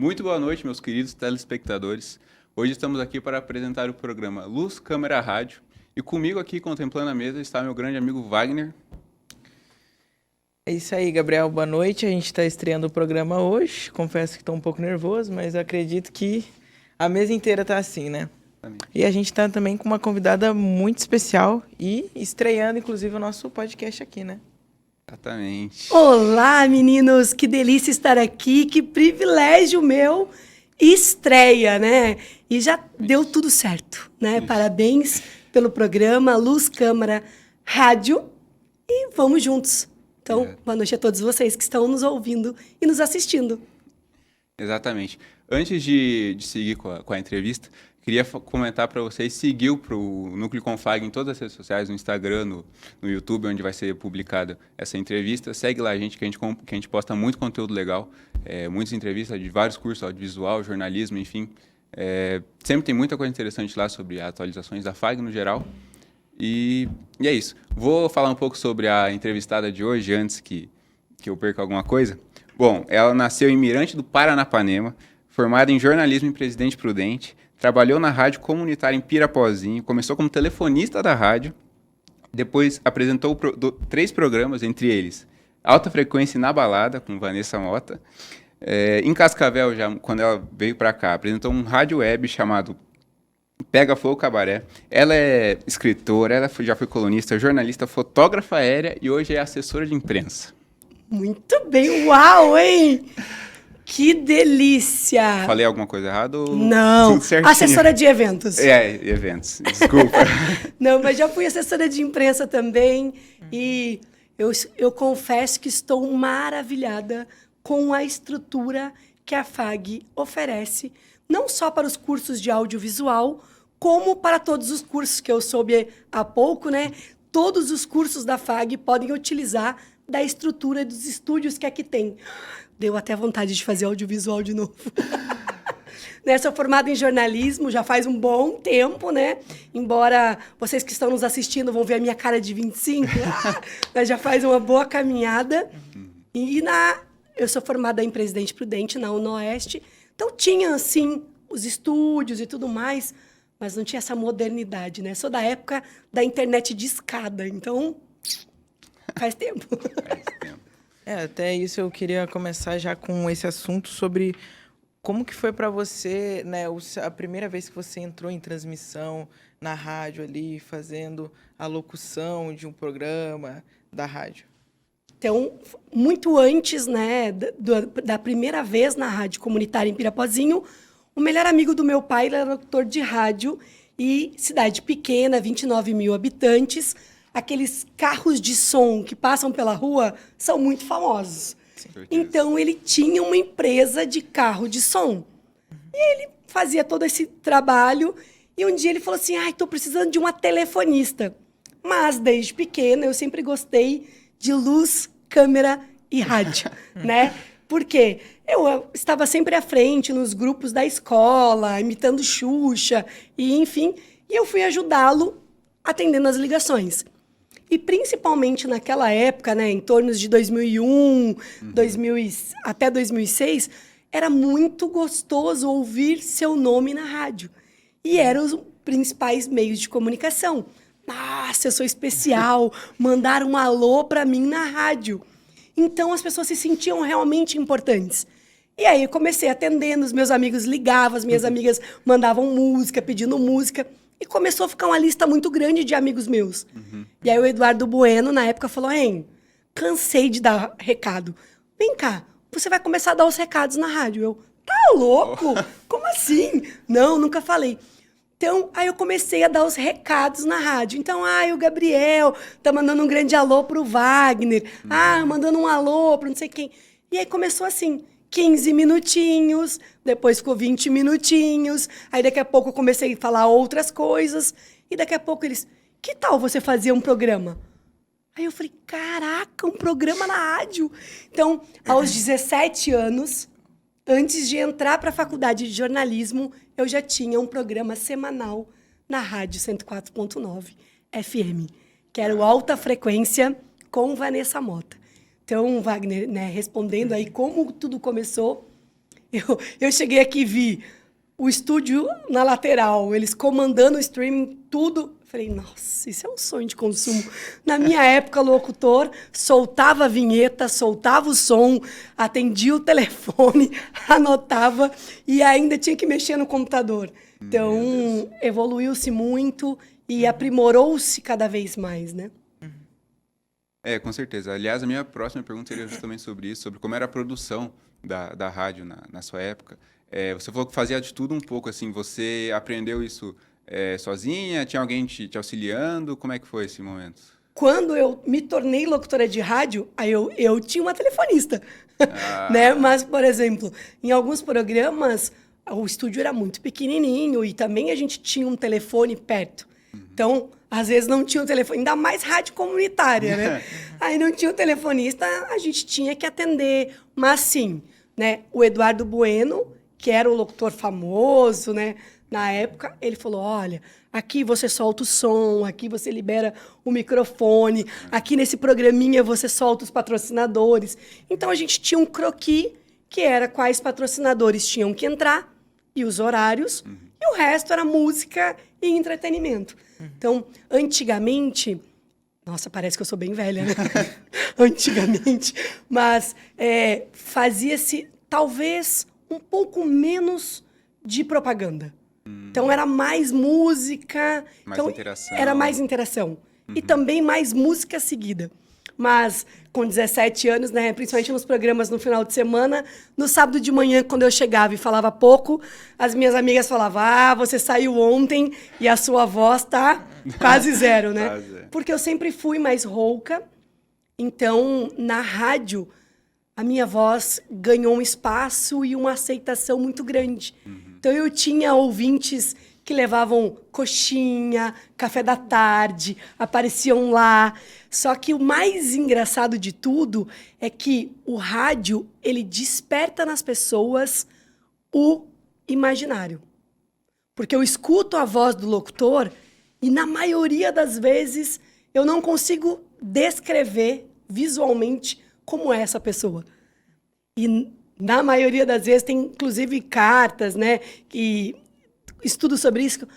Muito boa noite, meus queridos telespectadores. Hoje estamos aqui para apresentar o programa Luz, Câmera, Rádio. E comigo aqui, contemplando a mesa, está meu grande amigo Wagner. É isso aí, Gabriel. Boa noite. A gente está estreando o programa hoje. Confesso que estou um pouco nervoso, mas acredito que a mesa inteira está assim, né? Também. E a gente está também com uma convidada muito especial e estreando, inclusive, o nosso podcast aqui, né? Exatamente. Olá, meninos! Que delícia estar aqui, que privilégio meu! Estreia, né? E já deu tudo certo, né? Isso. Parabéns pelo programa Luz, Câmera, Rádio e vamos juntos. Então, boa noite a todos vocês que estão nos ouvindo e nos assistindo. Exatamente. Antes de seguir com a entrevista, queria comentar para vocês seguir o Núcleo Confag em todas as redes sociais, no Instagram, no YouTube, onde vai ser publicada essa entrevista. Segue lá a gente, que a gente posta muito conteúdo legal, muitas entrevistas de vários cursos, audiovisual, jornalismo, enfim. Sempre tem muita coisa interessante lá sobre atualizações da FAG no geral. E é isso. Vou falar um pouco sobre a entrevistada de hoje, antes que eu perca alguma coisa. Bom, ela nasceu em Mirante do Paranapanema, formada em jornalismo em Presidente Prudente, trabalhou na rádio comunitária em Pirapozinho, começou como telefonista da rádio, depois apresentou 3 programas, entre eles Alta Frequência na Balada, com Vanessa Mota. Em Cascavel, já, quando ela veio para cá, apresentou um rádio web chamado Pega Flow Cabaré. Ela é escritora, ela já foi colunista, jornalista, fotógrafa aérea e hoje é assessora de imprensa. Muito bem, uau, hein? Que delícia! Falei alguma coisa errada? Ou... Não, tudo certinho? Assessora de eventos. Eventos, desculpa. Não, mas já fui assessora de imprensa também e eu confesso que estou maravilhada com a estrutura que a FAG oferece, não só para os cursos de audiovisual, como para todos os cursos que eu soube há pouco, né? Todos os cursos da FAG podem utilizar da estrutura dos estúdios que aqui tem. Deu até vontade de fazer audiovisual de novo. Né, sou formada em jornalismo já faz um bom tempo, né? Embora vocês que estão nos assistindo vão ver a minha cara de 25, mas já faz uma boa caminhada. E eu sou formada em Presidente Prudente, na UNOeste. Então tinha, assim, os estúdios e tudo mais, mas não tinha essa modernidade, né? Sou da época da internet de escada, então faz tempo. Faz tempo. Até isso eu queria começar já com esse assunto sobre como que foi para você, né, a primeira vez que você entrou em transmissão na rádio ali, fazendo a locução de um programa da rádio. Então, muito antes, né, da primeira vez na rádio comunitária em Pirapozinho, o melhor amigo do meu pai era locutor de rádio e cidade pequena, 29 mil habitantes. Aqueles carros de som que passam pela rua são muito famosos. Então, ele tinha uma empresa de carro de som. E ele fazia todo esse trabalho. E um dia ele falou assim, estou precisando de uma telefonista. Mas, desde pequena, eu sempre gostei de luz, câmera e rádio, né? Porque eu estava sempre à frente nos grupos da escola, imitando Xuxa, e enfim. E eu fui ajudá-lo atendendo as ligações. E principalmente naquela época, né, em torno de 2001, até 2006, era muito gostoso ouvir seu nome na rádio. E eram os principais meios de comunicação. Nossa, eu sou especial, mandaram um alô para mim na rádio. Então as pessoas se sentiam realmente importantes. E aí eu comecei atendendo, os meus amigos ligavam, as minhas amigas mandavam música, pedindo música. E começou a ficar uma lista muito grande de amigos meus. E aí o Eduardo Bueno, na época, falou, cansei de dar recado. Vem cá, você vai começar a dar os recados na rádio. Eu, tá louco? Como assim? Não, nunca falei. Então, aí eu comecei a dar os recados na rádio. Então, o Gabriel tá mandando um grande alô pro Wagner. Mandando um alô pro não sei quem. E aí começou assim, 15 minutinhos, depois ficou 20 minutinhos, aí daqui a pouco eu comecei a falar outras coisas, e daqui a pouco eles, que tal você fazer um programa? Aí eu falei, caraca, um programa na rádio. Então, aos 17 anos, antes de entrar para a faculdade de jornalismo, eu já tinha um programa semanal na rádio 104.9 FM, que era o Alta Frequência com Vanessa Mota. Então, Wagner, né, respondendo aí como tudo começou, Eu cheguei aqui e vi o estúdio na lateral, eles comandando o streaming, tudo. Falei, nossa, isso é um sonho de consumo. Na minha época, locutor, soltava a vinheta, soltava o som, atendia o telefone, anotava e ainda tinha que mexer no computador. Então, evoluiu-se muito e aprimorou-se cada vez mais, né? Com certeza. Aliás, a minha próxima pergunta seria justamente sobre isso, sobre como era a produção da rádio na sua época. Você falou que fazia de tudo um pouco, assim, você aprendeu isso sozinha? Tinha alguém te auxiliando? Como é que foi esse momento? Quando eu me tornei locutora de rádio, aí eu tinha uma telefonista, né? Mas, por exemplo, em alguns programas, o estúdio era muito pequenininho e também a gente tinha um telefone perto. Então, às vezes não tinha um telefone, ainda mais rádio comunitária, né? Aí não tinha o telefonista, a gente tinha que atender. Mas sim, né? O Eduardo Bueno, que era o locutor famoso, né? Na época, ele falou, olha, aqui você solta o som, aqui você libera o microfone, aqui nesse programinha você solta os patrocinadores. Então, a gente tinha um croquis, que era quais patrocinadores tinham que entrar, e os horários, e o resto era música e entretenimento. Então, antigamente... Nossa, parece que eu sou bem velha, né? Antigamente. Mas fazia-se, talvez, um pouco menos de propaganda. Então, era mais música. Mais interação. Era mais interação. E também mais música seguida. Mas, com 17 anos, né, principalmente nos programas no final de semana, no sábado de manhã, quando eu chegava e falava pouco, as minhas amigas falavam, você saiu ontem e a sua voz tá quase zero, né? Quase. Porque eu sempre fui mais rouca. Então, na rádio, a minha voz ganhou um espaço e uma aceitação muito grande. Então, eu tinha ouvintes que levavam coxinha, café da tarde, apareciam lá. Só que o mais engraçado de tudo é que o rádio, ele desperta nas pessoas o imaginário. Porque eu escuto a voz do locutor e, na maioria das vezes, eu não consigo descrever visualmente como é essa pessoa. E, na maioria das vezes, tem, inclusive, cartas, né, que... estudo sobre isso,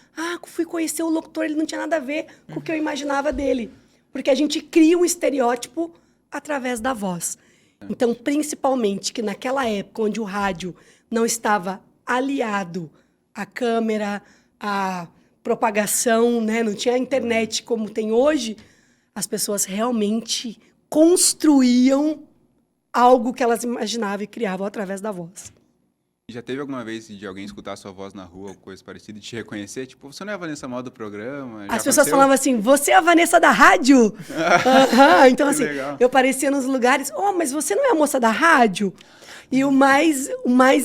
fui conhecer o locutor, ele não tinha nada a ver com o que eu imaginava dele. Porque a gente cria um estereótipo através da voz. Então, principalmente, que naquela época, onde o rádio não estava aliado à câmera, à propagação, né? Não tinha a internet como tem hoje, as pessoas realmente construíam algo que elas imaginavam e criavam através da voz. Já teve alguma vez de alguém escutar a sua voz na rua ou coisa parecida e te reconhecer? Tipo, você não é a Vanessa Mó do programa? As pessoas falavam assim, você é a Vanessa da rádio? Então, assim, legal. eu aparecia nos lugares, mas você não é a moça da rádio? E o mais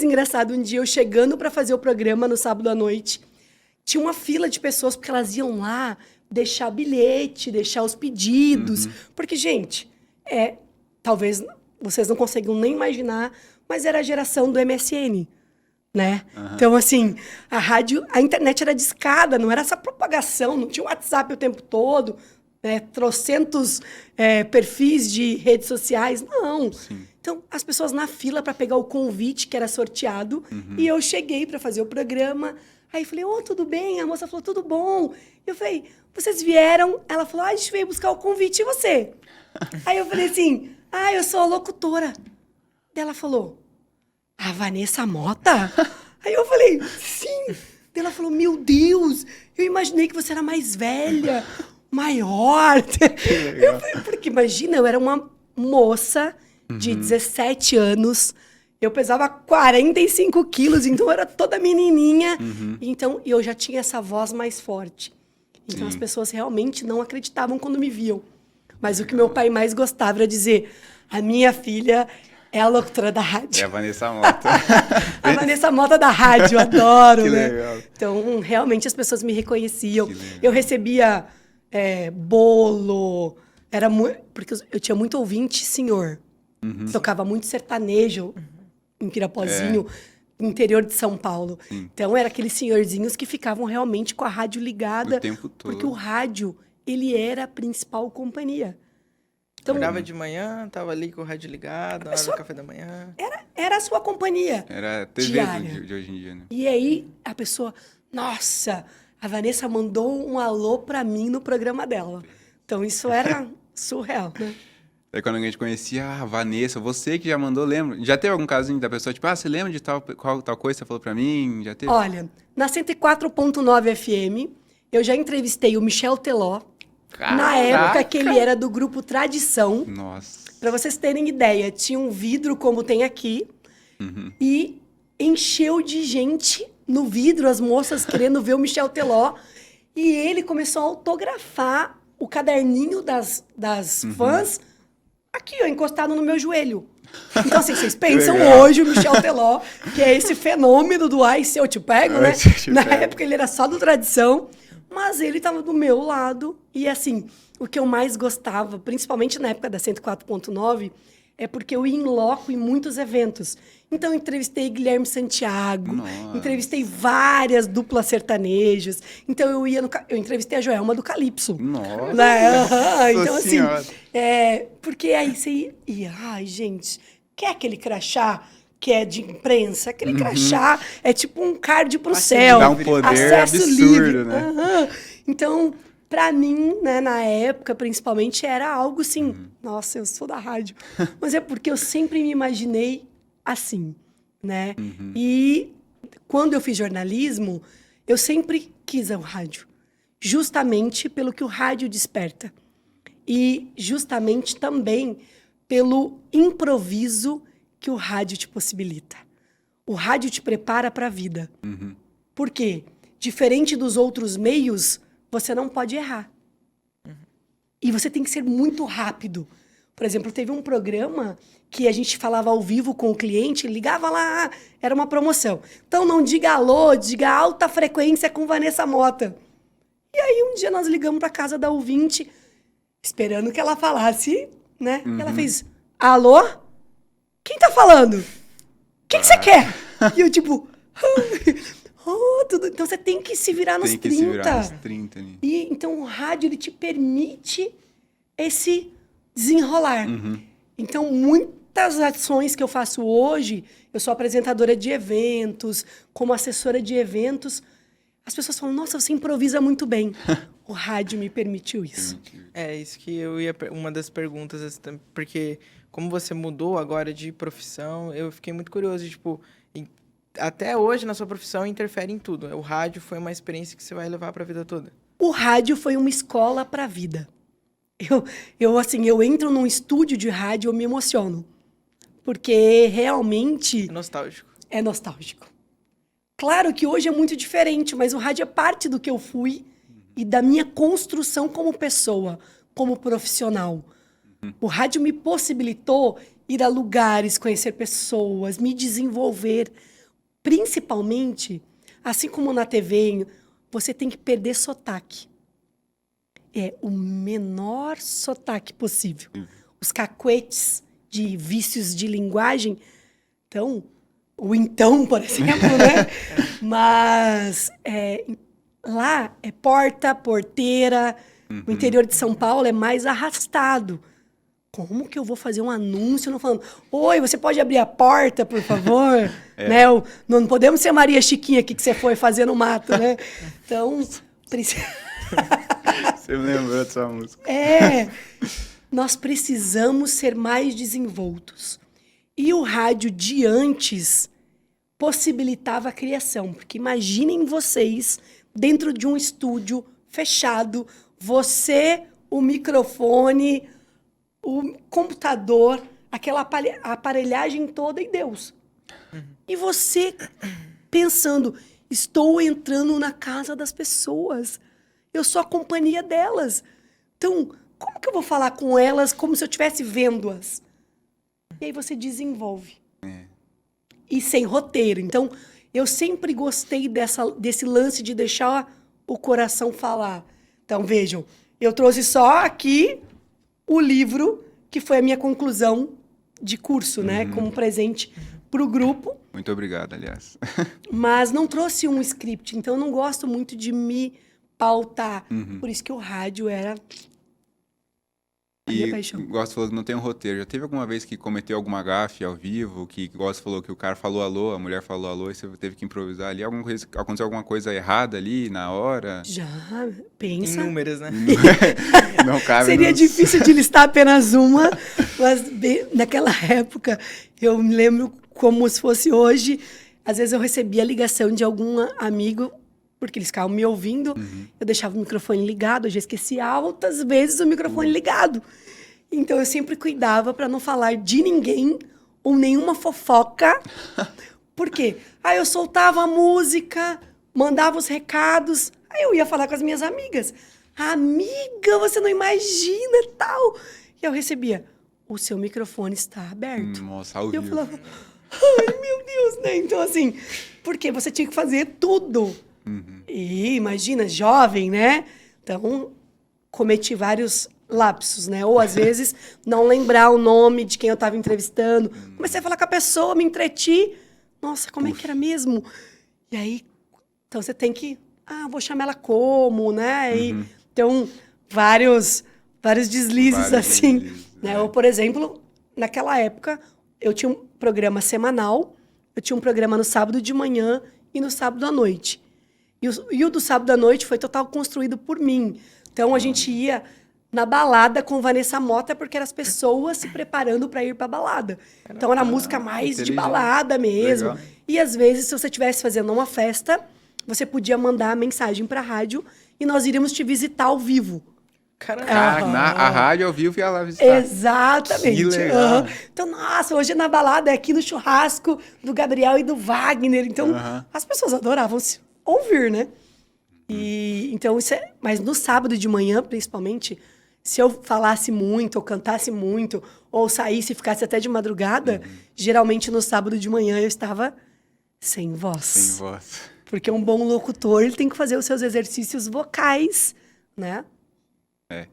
engraçado, um dia eu chegando para fazer o programa no sábado à noite, tinha uma fila de pessoas, porque elas iam lá deixar bilhete, deixar os pedidos. Porque, gente, talvez vocês não consigam nem imaginar, mas era a geração do MSN, né? Então, assim, a internet era discada, não era essa propagação, não tinha WhatsApp o tempo todo, né? Trocentos perfis de redes sociais, não. Sim. Então, as pessoas na fila para pegar o convite que era sorteado, e eu cheguei para fazer o programa, aí falei, tudo bem? A moça falou, tudo bom. Eu falei, vocês vieram? Ela falou, a gente veio buscar o convite, e você? Aí eu falei assim, eu sou a locutora. Ela falou, a Vanessa Mota? Aí eu falei, sim. Ela falou, meu Deus, eu imaginei que você era mais velha, maior. Eu falei, porque imagina, eu era uma moça de 17 anos, eu pesava 45 quilos, então eu era toda menininha. Então eu já tinha essa voz mais forte. Então as pessoas realmente não acreditavam quando me viam. Mas o que meu pai mais gostava era dizer, a minha filha é a locutora da rádio. É a Vanessa Mota. A Vanessa Mota da rádio, adoro, Que né? legal. Então, realmente as pessoas me reconheciam. Eu recebia bolo, porque eu tinha muito ouvinte senhor. Tocava muito sertanejo em Pirapozinho, interior de São Paulo. Então, era aqueles senhorzinhos que ficavam realmente com a rádio ligada. O tempo todo. Porque o rádio, ele era a principal companhia. Então, Acordava de manhã, tava ali com o rádio ligado, na hora do café da manhã. era a sua companhia. Era a TV Diária. de hoje em dia, né? E aí a pessoa, nossa, a Vanessa mandou um alô pra mim no programa dela. Então isso era surreal, né? Daí quando a gente conhecia, Vanessa, você que já mandou, lembra? Já teve algum casinho da pessoa, tipo, você lembra de tal coisa que você falou pra mim? Já teve? Olha, na 104.9 FM, eu já entrevistei o Michel Teló, na época que ele era do grupo Tradição. Nossa. Pra vocês terem ideia, tinha um vidro como tem aqui e encheu de gente no vidro, as moças querendo ver o Michel Teló. E ele começou a autografar o caderninho das fãs aqui, ó, encostado no meu joelho. Então, assim, vocês pensam hoje o Michel Teló, que é esse fenômeno do ai, se eu te pego, né? Na época ele era só do Tradição, mas ele estava do meu lado. E, assim, o que eu mais gostava, principalmente na época da 104.9, é porque eu ia em loco em muitos eventos. Então, eu entrevistei Guilherme Santiago, entrevistei várias duplas sertanejas. Então, eu entrevistei a Joelma do Calypso. Nossa! Então, assim, Senhora. porque aí você ia, ai, gente, quer aquele crachá que é de imprensa? Aquele crachá é tipo um card pro céu. Dá um poder acesso absurdo, livre. né? Então, pra mim, né, na época, principalmente, era algo assim, nossa, eu sou da rádio. Mas é porque eu sempre me imaginei assim, né? E quando eu fiz jornalismo, eu sempre quis o rádio. Justamente pelo que o rádio desperta. E justamente também pelo improviso que o rádio te possibilita. O rádio te prepara para a vida. Por quê? Diferente dos outros meios, você não pode errar. E você tem que ser muito rápido. Por exemplo, teve um programa que a gente falava ao vivo com o cliente, ligava lá, era uma promoção. Então, não diga alô, diga alta frequência com Vanessa Mota. E aí, um dia nós ligamos para casa da ouvinte, esperando que ela falasse, né? E ela fez, alô? Quem tá falando? O que você quer? E eu, tipo... tudo. Então, você tem que se virar nos 30. Tem que se virar nos 30 ali. E, então, o rádio, ele te permite esse desenrolar. Então, muitas ações que eu faço hoje, eu sou apresentadora de eventos, como assessora de eventos, as pessoas falam, nossa, você improvisa muito bem. O rádio me permitiu isso. É, isso que eu ia... Uma das perguntas, assim, porque como você mudou agora de profissão, eu fiquei muito curioso, tipo... Até hoje, na sua profissão, interfere em tudo. O rádio foi uma experiência que você vai levar para a vida toda. O rádio foi uma escola para a vida. Eu entro num estúdio de rádio, eu me emociono. Porque realmente... É nostálgico. É nostálgico. Claro que hoje é muito diferente, mas o rádio é parte do que eu fui e da minha construção como pessoa, como profissional. O rádio me possibilitou ir a lugares, conhecer pessoas, me desenvolver. Principalmente, assim como na TV, você tem que perder sotaque. É o menor sotaque possível. Os cacuetes de vícios de linguagem, por exemplo, né? Mas lá é porta, porteira. O interior de São Paulo é mais arrastado. Como que eu vou fazer um anúncio não falando, oi, você pode abrir a porta, por favor? Né? Não podemos ser Maria Chiquinha aqui que você foi fazer no mato, né? Então, Você me lembrou dessa música. Nós precisamos ser mais desenvoltos. E o rádio de antes possibilitava a criação. Porque imaginem vocês, dentro de um estúdio fechado, você, o microfone, o computador, aquela aparelhagem toda e Deus. E você pensando, estou entrando na casa das pessoas. Eu sou a companhia delas. Então, como que eu vou falar com elas como se eu estivesse vendo-as? E aí você desenvolve. E sem roteiro. Então, eu sempre gostei desse lance de deixar o coração falar. Então, vejam, eu trouxe só aqui o livro, que foi a minha conclusão de curso, né? Como presente para o grupo. Muito obrigado, aliás. Mas não trouxe um script, então eu não gosto muito de me pautar. Por isso que o rádio era minha E, paixão. igual você falou que não tem um roteiro. Já teve alguma vez que cometeu alguma gafe ao vivo, que, igual você falou, que o cara falou alô, a mulher falou alô, e você teve que improvisar ali? Aconteceu alguma coisa errada ali, na hora? Já, pensa. Inúmeras, né? Não cabe Seria nos- difícil de listar apenas uma, mas naquela época eu me lembro como se fosse hoje. Às vezes eu recebia ligação de algum amigo, porque eles ficavam me ouvindo, eu deixava o microfone ligado, eu já esqueci altas vezes o microfone ligado. Então eu sempre cuidava para não falar de ninguém ou nenhuma fofoca. Por quê? Aí eu soltava a música, mandava os recados, aí eu ia falar com as minhas amigas. Amiga, você não imagina tal. E eu recebia, o seu microfone está aberto. Nossa, ao E eu vivo. falava, ai, meu Deus, né? Então, assim, porque você tinha que fazer tudo. E imagina, jovem, né? Então, cometi vários lapsos, né? Ou, às vezes, não lembrar o nome de quem eu estava entrevistando. Comecei a falar com a pessoa, me entreti. Nossa, como é que era mesmo? E aí, então você tem que... vou chamar ela como, né? E, então, vários deslizes, Vários assim. deslizes, Né? é. Ou, por exemplo, naquela época, eu tinha um programa semanal, eu tinha um programa no sábado de manhã e no sábado à noite. E o do sábado à noite foi total construído por mim. Então, a gente ia na balada com Vanessa Mota, porque eram as pessoas se preparando para ir para a balada. Então, era música mais de inteligente. balada mesmo. Legal. E, às vezes, se você estivesse fazendo uma festa, você podia mandar a mensagem para a rádio e nós iríamos te visitar ao vivo. Caramba. A rádio ao vivo ia lá visitar. Exatamente. Que legal. Aham. Então, nossa, hoje na balada é aqui no churrasco do Gabriel e do Wagner. Então, as pessoas adoravam se ouvir, né? E então isso é, mas no sábado de manhã, principalmente, se eu falasse muito, ou cantasse muito, ou saísse e ficasse até de madrugada, geralmente no sábado de manhã eu estava sem voz. Sem voz. Porque um bom locutor, ele tem que fazer os seus exercícios vocais, né? É.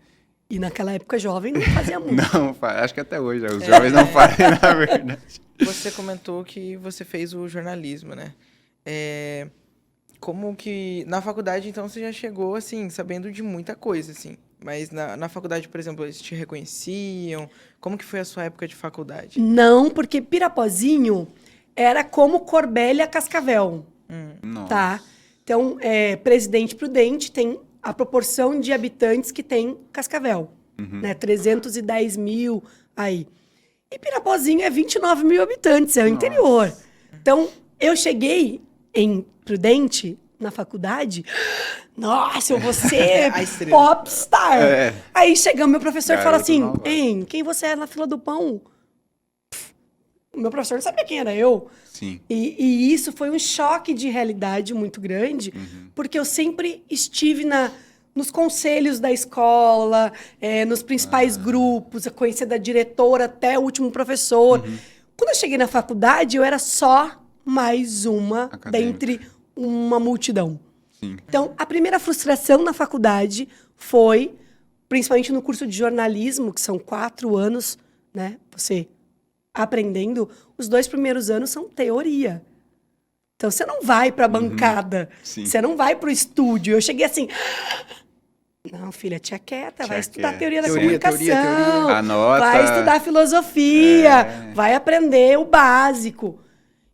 E naquela época jovem não fazia muito. Não, acho que até hoje. Os jovens não fazem, na verdade. Você comentou que você fez o jornalismo, né? Como que... Na faculdade, então, você já chegou, assim, sabendo de muita coisa, assim. Mas na faculdade, por exemplo, eles te reconheciam? Como que foi a sua época de faculdade? Não, porque Pirapozinho era como Corbélia Cascavel, Nossa. tá? Então, Presidente Prudente tem a proporção de habitantes que tem Cascavel, né? 310 mil aí. E Pirapozinho é 29 mil habitantes, é o interior. Então, eu cheguei em Prudente, na faculdade, nossa, eu vou ser A estrela. popstar. É. Aí chegamos, meu professor fala Garoto assim, malvado. hein, quem você é na fila do pão? O meu professor não sabia quem era eu. Sim. E isso foi um choque de realidade muito grande, porque eu sempre estive nos conselhos da escola, nos principais grupos, a conhecer da diretora até o último professor. Quando eu cheguei na faculdade, eu era só mais uma Acadêmica. dentre uma multidão. Sim. Então, a primeira frustração na faculdade foi, principalmente no curso de jornalismo, que são 4 anos, né? Você aprendendo, os 2 primeiros anos são teoria. Então, você não vai para a bancada, Sim. você não vai para o estúdio. Eu cheguei assim... Não, filha, tia quieta, vai Tia estudar quieta. teoria da Teoria, comunicação, teoria. Anota. vai estudar filosofia, vai aprender o básico.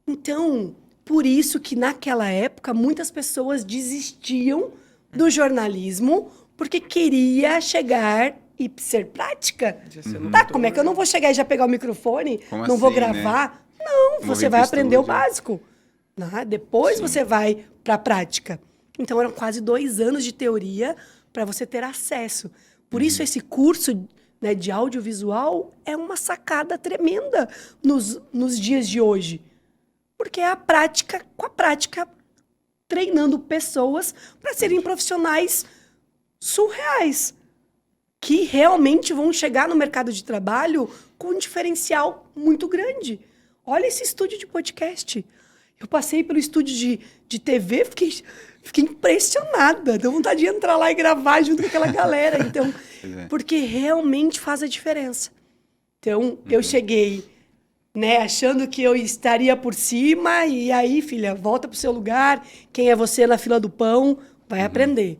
Então, por isso que naquela época muitas pessoas desistiam do jornalismo porque queria chegar e ser prática. Já ser Tá, locutor. como é que eu não vou chegar e já pegar o microfone? Como não vou assim, né? gravar? Não, Vou você vir vai pro aprender o estúdio. básico. Depois Sim. você vai para a prática. Então, eram quase 2 anos de teoria para você ter acesso. Por isso, esse curso, né, de audiovisual é uma sacada tremenda nos dias de hoje. Porque é a prática, com a prática, treinando pessoas para serem profissionais surreais, que realmente vão chegar no mercado de trabalho com um diferencial muito grande. Olha esse estúdio de podcast. Eu passei pelo estúdio de TV, fiquei impressionada. Deu vontade de entrar lá e gravar junto com aquela galera. Então, porque realmente faz a diferença. Então, eu cheguei, né, achando que eu estaria por cima, e aí, filha, volta pro seu lugar. Quem é você na fila do pão vai aprender.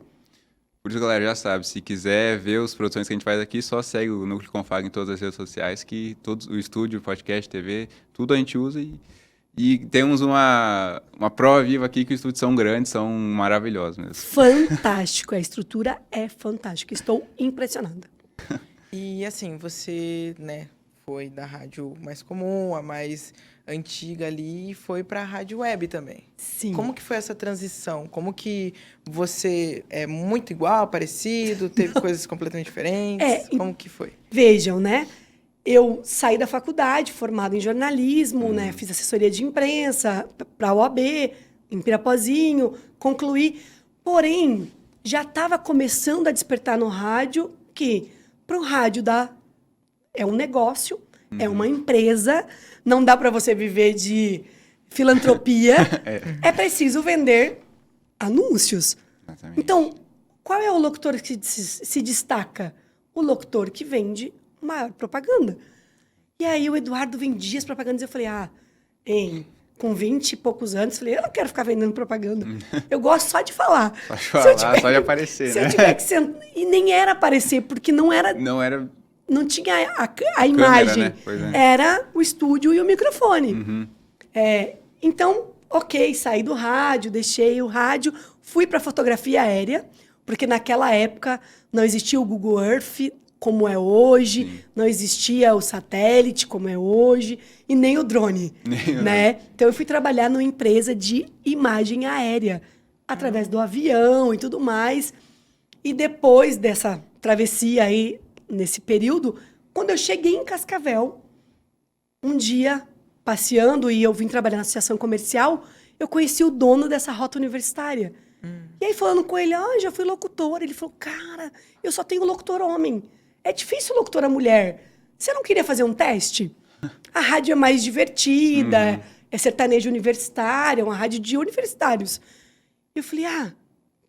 Por isso, galera, já sabe, se quiser ver as produções que a gente faz aqui, só segue o Núcleo Confag em todas as redes sociais, que todos, o estúdio, podcast, TV, tudo a gente usa e temos uma prova viva aqui que os estúdios são grandes, são maravilhosos mesmo. Fantástico, a estrutura é fantástica, estou impressionada. E assim, você, né, foi da rádio mais comum, a mais antiga ali, e foi para a rádio web também. Sim. Como que foi essa transição? Como que você é muito igual, parecido, teve coisas completamente diferentes? Como que foi? Vejam, né? Eu saí da faculdade, formada em jornalismo, né? Fiz assessoria de imprensa para a OAB, em Pirapozinho, concluí. Porém, já estava começando a despertar no rádio que para o rádio é um negócio, é uma empresa, não dá para você viver de filantropia, é preciso vender anúncios. Exatamente. Então, qual é o locutor que se destaca? O locutor que vende maior propaganda. E aí o Eduardo vendia as propagandas e eu falei, com 20 e poucos anos, falei, eu não quero ficar vendendo propaganda. Eu gosto só de falar. Só de falar, só de aparecer, se né? eu tiver que sentar... E nem era aparecer, porque não era... Não tinha a imagem. Né? Pois é. Era o estúdio e o microfone. Então, ok, saí do rádio, deixei o rádio, fui para fotografia aérea, porque naquela época não existia o Google Earth como é hoje, não existia o satélite como é hoje, e nem o drone, né? Então, eu fui trabalhar numa empresa de imagem aérea, através do avião e tudo mais. E depois dessa travessia aí, nesse período, quando eu cheguei em Cascavel, um dia, passeando, e eu vim trabalhar na associação comercial, eu conheci o dono dessa rota universitária. E aí, falando com ele, já fui locutor. Ele falou, cara, eu só tenho locutor homem. É difícil locutora mulher. Você não queria fazer um teste? A rádio é mais divertida, é sertanejo universitário, é uma rádio de universitários. Eu falei,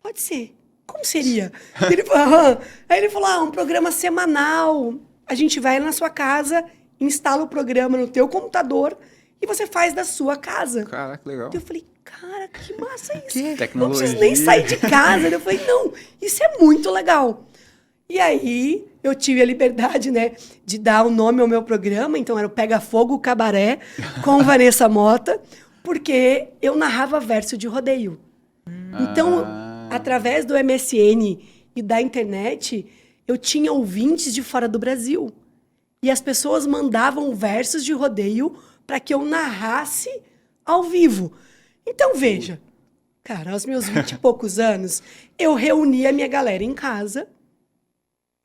pode ser. Como seria? Ele falou, Aí ele falou, um programa semanal. A gente vai na sua casa, instala o programa no teu computador e você faz da sua casa. Caraca, legal. Eu falei, cara, que massa isso. Que não tecnologia. preciso nem sair de casa. Eu falei, não, isso é muito legal. E aí, eu tive a liberdade, né, de dar o nome ao meu programa. Então, era o Pega Fogo Cabaré, com Vanessa Mota, porque eu narrava verso de rodeio. Então, através do MSN e da internet, eu tinha ouvintes de fora do Brasil. E as pessoas mandavam versos de rodeio para que eu narrasse ao vivo. Então, veja, cara, aos meus 20 e poucos anos, eu reunia a minha galera em casa,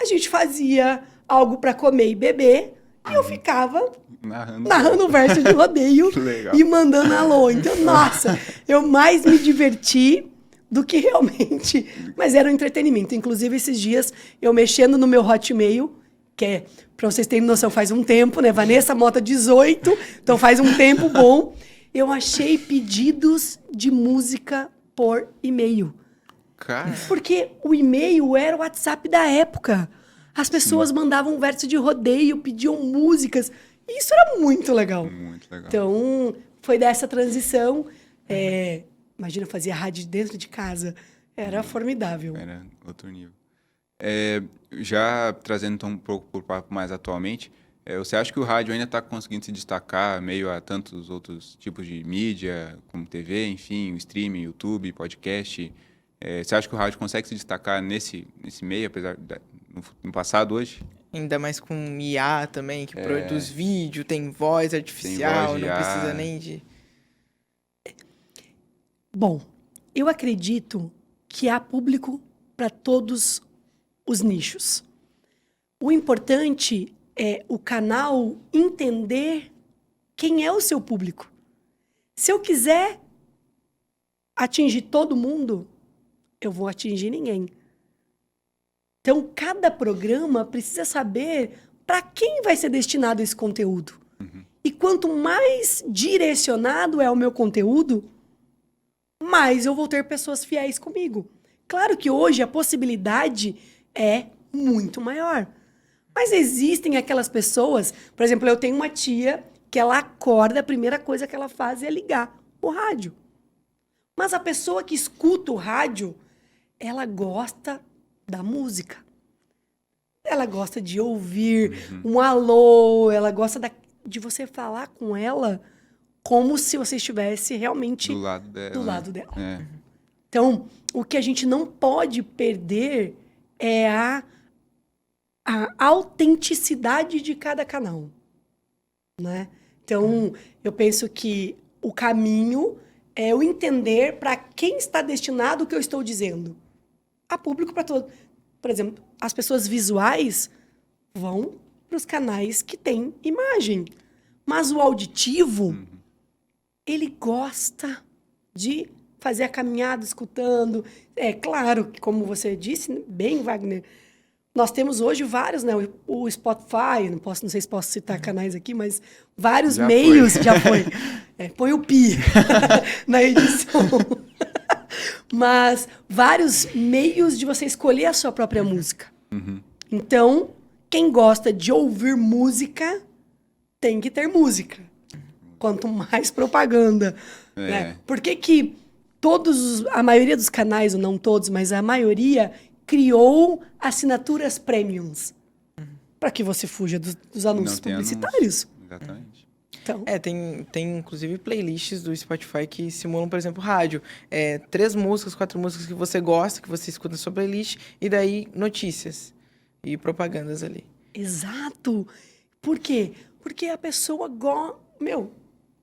a gente fazia algo para comer e beber, e eu ficava narrando verso de rodeio e mandando alô. Então, nossa, eu mais me diverti do que realmente... Mas era um entretenimento. Inclusive, esses dias, eu mexendo no meu Hotmail, que é, para vocês terem noção, faz um tempo, né? Vanessa Mota 18, então faz um tempo bom. Eu achei pedidos de música por e-mail. Cara. Porque o e-mail era o WhatsApp da época. As pessoas mandavam verso de rodeio, pediam músicas. E isso era muito legal. Muito legal. Então, foi dessa transição. Imagina, fazia rádio dentro de casa. Era formidável. Era outro nível. Já trazendo então um pouco para o papo mais atualmente, você acha que o rádio ainda está conseguindo se destacar meio a tantos outros tipos de mídia, como TV, enfim, o streaming, YouTube, podcast? Você acha que o rádio consegue se destacar nesse meio, apesar no passado hoje? Ainda mais com IA também, que produz vídeo, tem voz artificial, não precisa nem de... Bom, eu acredito que há público para todos os nichos. O importante é o canal entender quem é o seu público. Se eu quiser atingir todo mundo, eu vou atingir ninguém. Então, cada programa precisa saber para quem vai ser destinado esse conteúdo. E quanto mais direcionado é o meu conteúdo, mais eu vou ter pessoas fiéis comigo. Claro que hoje a possibilidade é muito maior. Mas existem aquelas pessoas... Por exemplo, eu tenho uma tia que ela acorda, a primeira coisa que ela faz é ligar o rádio. Mas a pessoa que escuta o rádio, ela gosta da música. Ela gosta de ouvir um alô, ela gosta de você falar com ela como se você estivesse realmente Do lado dela. do lado dela. É. Então, o que a gente não pode perder é a autenticidade de cada canal, né? Então, eu penso que o caminho é o entender para quem está destinado o que eu estou dizendo. Há público para todo. Por exemplo, as pessoas visuais vão para os canais que têm imagem. Mas o auditivo, ele gosta de fazer a caminhada escutando. É claro que, como você disse bem, Wagner, nós temos hoje vários, né? O Spotify, não sei se posso citar canais aqui, mas vários Já meios, foi. já foi. Põe o pi na edição. Mas vários meios de você escolher a sua própria música. Então, quem gosta de ouvir música tem que ter música. Quanto mais propaganda. Né? Por que a maioria dos canais, ou não todos, mas a maioria, criou assinaturas premiums? Para que você fuja dos anúncios publicitários. Exatamente. Então, Tem inclusive playlists do Spotify que simulam, por exemplo, rádio. 3 músicas, 4 músicas que você gosta, que você escuta na sua playlist, e daí notícias e propagandas ali. exato. Por quê? Porque a pessoa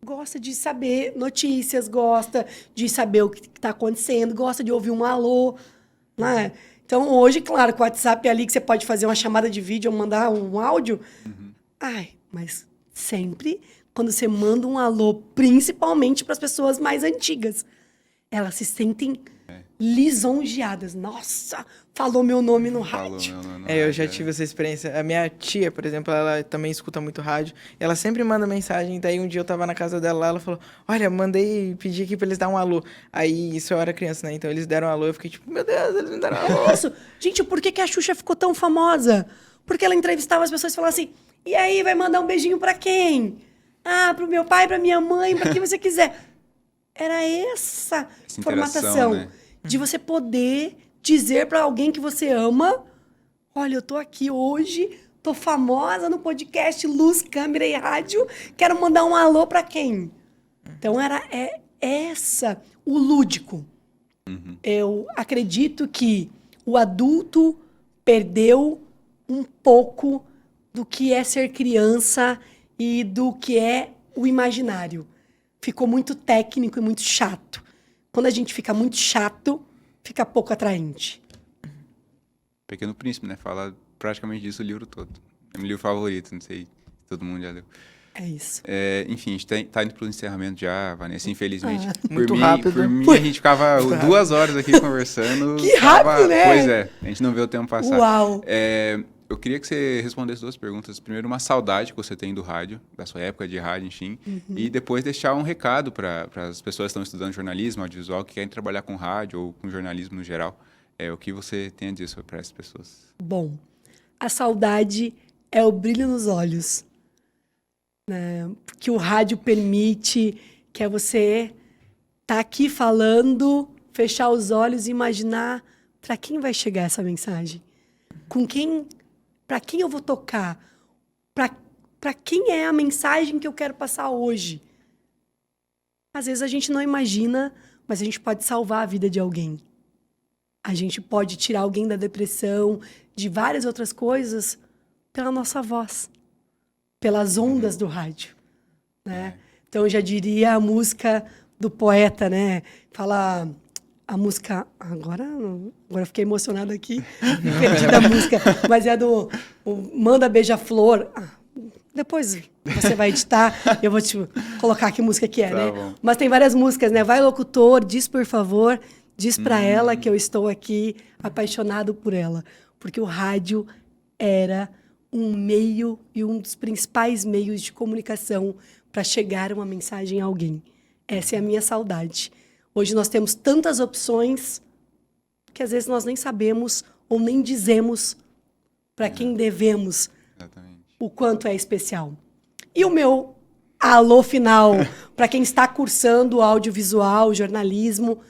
gosta de saber notícias, gosta de saber o que está acontecendo, gosta de ouvir um alô, né? Então, hoje, claro, com o WhatsApp ali, que você pode fazer uma chamada de vídeo ou mandar um áudio. Mas sempre, quando você manda um alô, principalmente para as pessoas mais antigas, elas se sentem lisonjeadas. Nossa, falou meu nome no rádio. Eu já tive essa experiência. A minha tia, por exemplo, ela também escuta muito rádio. Ela sempre manda mensagem. Daí um dia eu tava na casa dela, ela falou: olha, pedi aqui pra eles dar um alô. Aí, isso eu era criança, né? Então eles deram um alô. Eu fiquei tipo, meu Deus, eles me deram um alô. Isso. Gente, por que a Xuxa ficou tão famosa? Porque ela entrevistava as pessoas e falava assim: e aí, vai mandar um beijinho pra quem? Ah, pro meu pai, pra minha mãe, pra quem você quiser. Era essa formatação, né? de você poder dizer pra alguém que você ama: olha, eu tô aqui hoje, tô famosa no podcast Luz, Câmera e Rádio, quero mandar um alô pra quem? Então, o lúdico. Eu acredito que o adulto perdeu um pouco do que é ser criança e do que é o imaginário. Ficou muito técnico e muito chato. Quando a gente fica muito chato, fica pouco atraente. Pequeno Príncipe, né? Fala praticamente disso o livro todo. É meu livro favorito, não sei se todo mundo já leu. É isso. Enfim, a gente tá indo pro encerramento já, Vanessa, infelizmente. Muito rápido. Por mim, a gente ficava 2 horas aqui conversando. Que rápido, né? Pois é, a gente não vê o tempo passar. Uau! Eu queria que você respondesse 2 perguntas. Primeiro, uma saudade que você tem do rádio, da sua época de rádio, enfim. E depois deixar um recado para as pessoas que estão estudando jornalismo, audiovisual, que querem trabalhar com rádio ou com jornalismo no geral. O que você tem a dizer para essas pessoas? Bom, a saudade é o brilho nos olhos, né? Que o rádio permite, que é você estar aqui falando, fechar os olhos e imaginar para quem vai chegar essa mensagem. Para quem eu vou tocar? Para quem é a mensagem que eu quero passar hoje? Às vezes a gente não imagina, mas a gente pode salvar a vida de alguém. A gente pode tirar alguém da depressão, de várias outras coisas, pela nossa voz, pelas ondas do rádio, né? Então, eu já diria a música do poeta, né? Fala a música... Agora eu fiquei emocionada aqui, perdi da música. Mas é do Manda Beija-Flor. Depois você vai editar, eu vou te colocar que música que é, né? Bom. Mas tem várias músicas, né? Vai, locutor, diz por favor... Diz para ela que eu estou aqui apaixonado por ela. Porque o rádio era um meio e um dos principais meios de comunicação para chegar uma mensagem a alguém. Essa é a minha saudade. Hoje nós temos tantas opções que às vezes nós nem sabemos ou nem dizemos para quem devemos. Exatamente. O quanto é especial. E o meu alô final para quem está cursando audiovisual, jornalismo...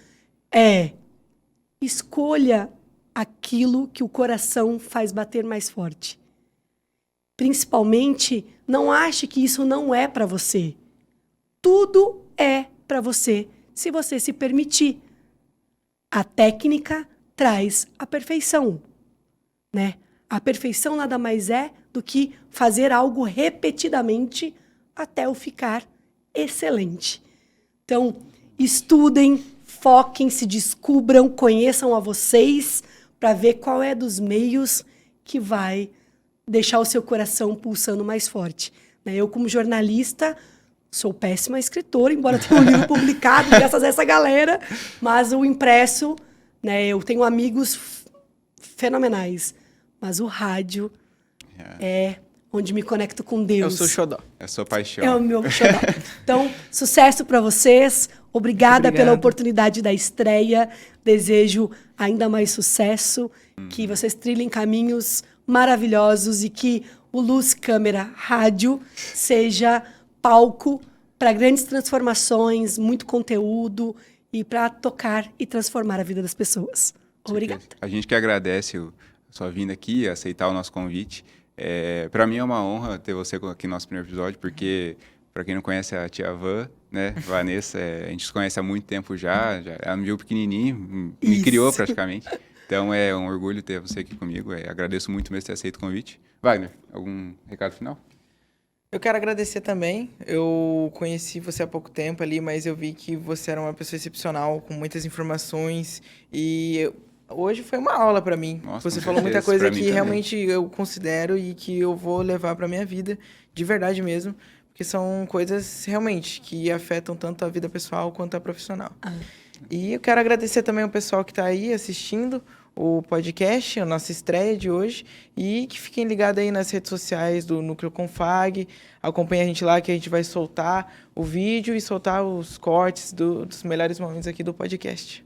escolha aquilo que o coração faz bater mais forte. Principalmente, não ache que isso não é para você. Tudo é para você, se você se permitir. A técnica traz a perfeição, né? A perfeição nada mais é do que fazer algo repetidamente até o ficar excelente. Então, estudem, foquem, se descubram, conheçam a vocês para ver qual é dos meios que vai deixar o seu coração pulsando mais forte. Eu, como jornalista, sou péssima escritora, embora tenha um livro publicado graças a essa galera, mas o impresso, né, eu tenho amigos fenomenais, mas o rádio é onde me conecto com Deus. Eu sou xodó. É a sua paixão. É o meu xodó. Então, sucesso para vocês. Obrigada pela oportunidade da estreia. Desejo ainda mais sucesso, que vocês trilhem caminhos maravilhosos e que o Luz Câmera Rádio seja palco para grandes transformações, muito conteúdo e para tocar e transformar a vida das pessoas. Obrigada. A gente que agradece a sua vinda aqui, aceitar o nosso convite. Para mim é uma honra ter você aqui no nosso primeiro episódio, porque, para quem não conhece a tia Van, né, Vanessa, a gente se conhece há muito tempo já ela me viu pequenininho, me criou praticamente. Então é um orgulho ter você aqui comigo, agradeço muito mesmo ter aceito o convite. Wagner, algum recado final? Eu quero agradecer também. Eu conheci você há pouco tempo ali, mas eu vi que você era uma pessoa excepcional, com muitas informações. E hoje foi uma aula para mim. Nossa, você falou muita coisa pra mim que também. realmente eu considero e que eu vou levar para minha vida, de verdade mesmo. Porque são coisas realmente que afetam tanto a vida pessoal quanto a profissional. E eu quero agradecer também o pessoal que está aí assistindo o podcast, a nossa estreia de hoje, e que fiquem ligados aí nas redes sociais do Núcleo Confag, acompanhe a gente lá que a gente vai soltar o vídeo e soltar os cortes dos melhores momentos aqui do podcast.